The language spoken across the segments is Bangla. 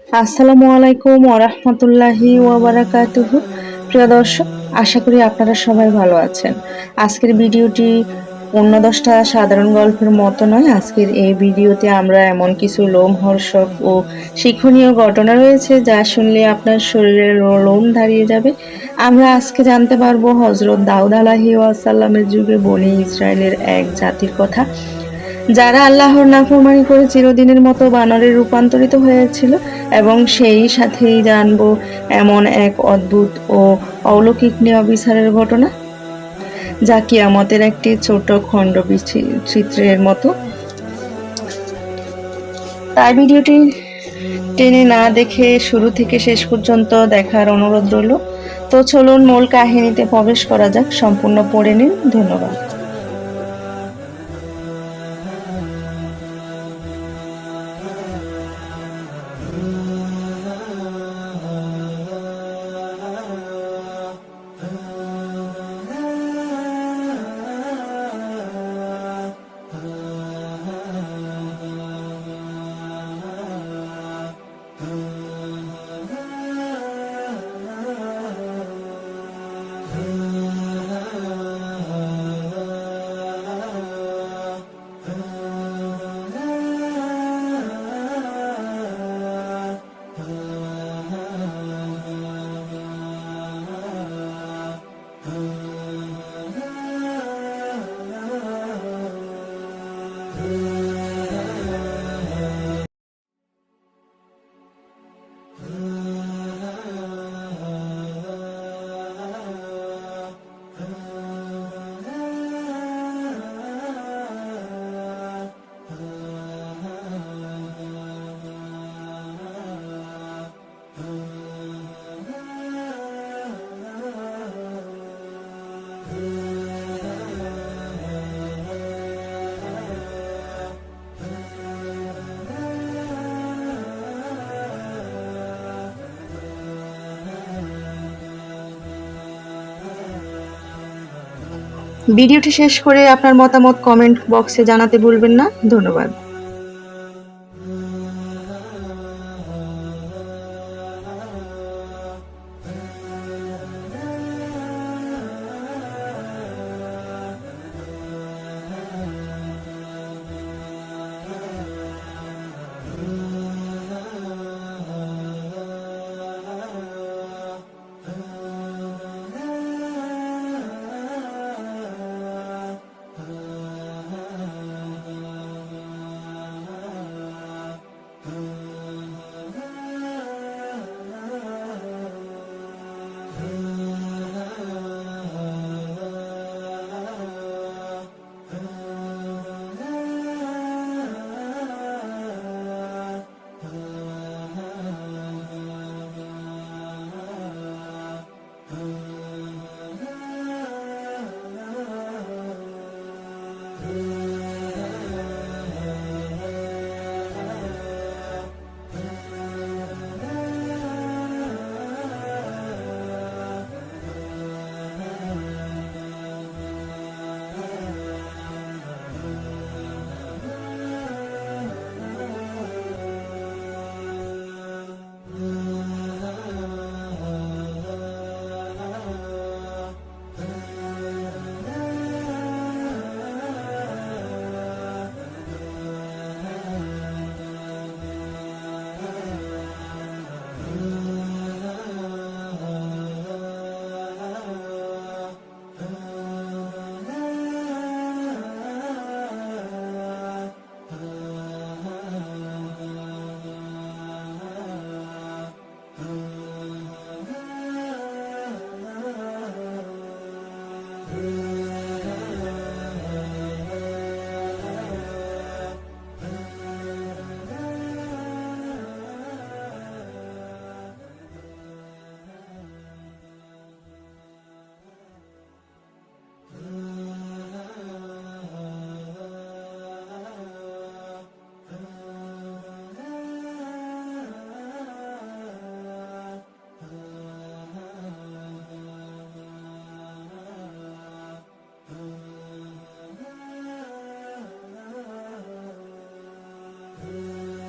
আসসালামু আলাইকুম ওয়া রাহমাতুল্লাহি ওয়া বারাকাতুহু। প্রিয় দর্শক, আশা করি আপনারা সবাই ভালো আছেন। আজকের ভিডিওটি অন্য ১০টা সাধারণ গল্পের মতো নয়। আজকের এই ভিডিওতে আমরা এমন কিছু লোমহর্ষক ও শিক্ষণীয় ঘটনা রয়েছে যা শুনলে আপনার শরীরের লোম দাঁড়িয়ে যাবে। আমরা আজকে জানতে পারবো হযরত দাউদ আলাইহিস সালামের যুগে বনী ইসরায়েলের এক জাতির কথা, যারা আল্লাহর নাফরমানি করে চিরদিনের মতো বানরে রূপান্তরিত হয়েছিল। এবং সেই সাথেই জানবো এমন এক অদ্ভুত ও অলৌকিক ন্যায় বিচারের ঘটনা, যা কিয়ামতের একটি ছোট খণ্ড চিত্রের মতো। তাই ভিডিওটি টেনে না দেখে শুরু থেকে শেষ পর্যন্ত দেখার অনুরোধ রইল। তো চলুন মূল কাহিনীতে প্রবেশ করা যাক। সম্পূর্ণ পড়ে নিন। ধন্যবাদ। ভিডিওটি শেষ করে আপনার মতামত কমেন্ট বক্সে জানাতে ভুলবেন না। ধন্যবাদ।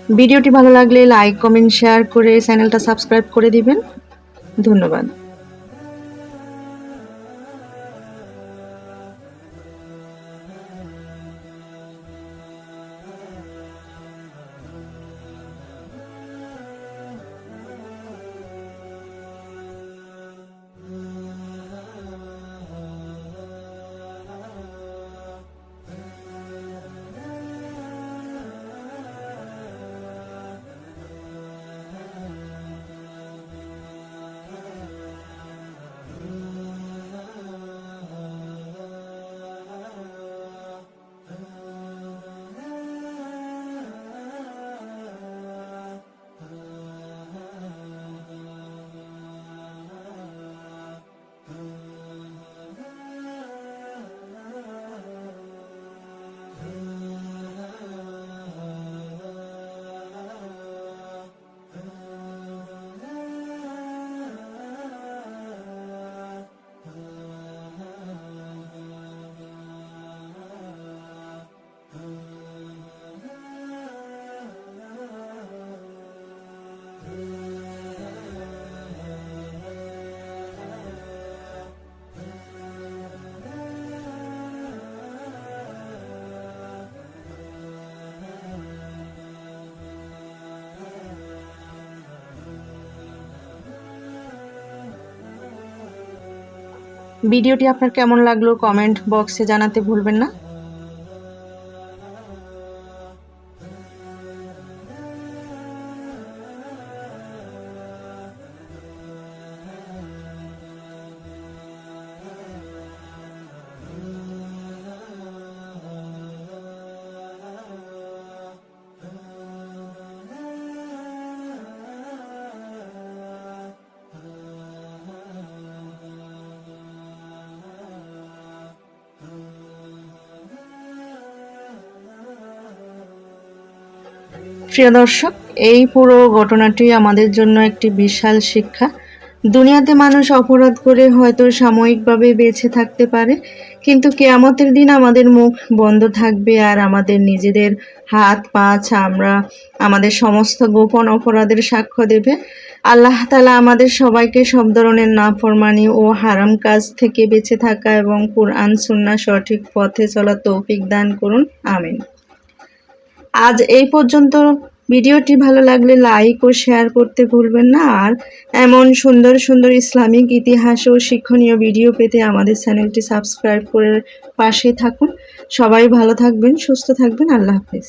ভিডিওটি ভালো লাগলে লাইক, কমেন্ট, শেয়ার করে চ্যানেলটা সাবস্ক্রাইব করে দিবেন। ধন্যবাদ। ভিডিওটি আপনার কেমন লাগলো কমেন্ট বক্সে জানাতে ভুলবেন না। প্রিয় দর্শক, এই পুরো ঘটনাটি আমাদের জন্য একটি বিশাল শিক্ষা। দুনিয়াতে মানুষ অপরাধ করে হয়তো সাময়িকভাবে বেঁচে থাকতে পারে, কিন্তু কিয়ামতের দিন আমাদের মুখ বন্ধ থাকবে আর আমাদের নিজেদের হাত, পা, চামড়া আমাদের সমস্ত গোপন অপরাধের সাক্ষ্য দেবে। আল্লাহ তাআলা আমাদের সবাইকে সব ধরনের নাফরমানি ও হারাম কাজ থেকে বেঁচে থাকা এবং কুরআন সুন্নাহ সঠিক পথে চলা তৌফিক দান করুন, আমিন। আজ এই পর্যন্ত। ভিডিওটি ভালো লাগলে লাইক ও শেয়ার করতে ভুলবেন না। আর এমন সুন্দর সুন্দর ইসলামিক ইতিহাস ও শিক্ষণীয় ভিডিও পেতে আমাদের চ্যানেলটি সাবস্ক্রাইব করে পাশে থাকুন। সবাই ভালো থাকবেন, সুস্থ থাকবেন। আল্লাহ হাফেজ।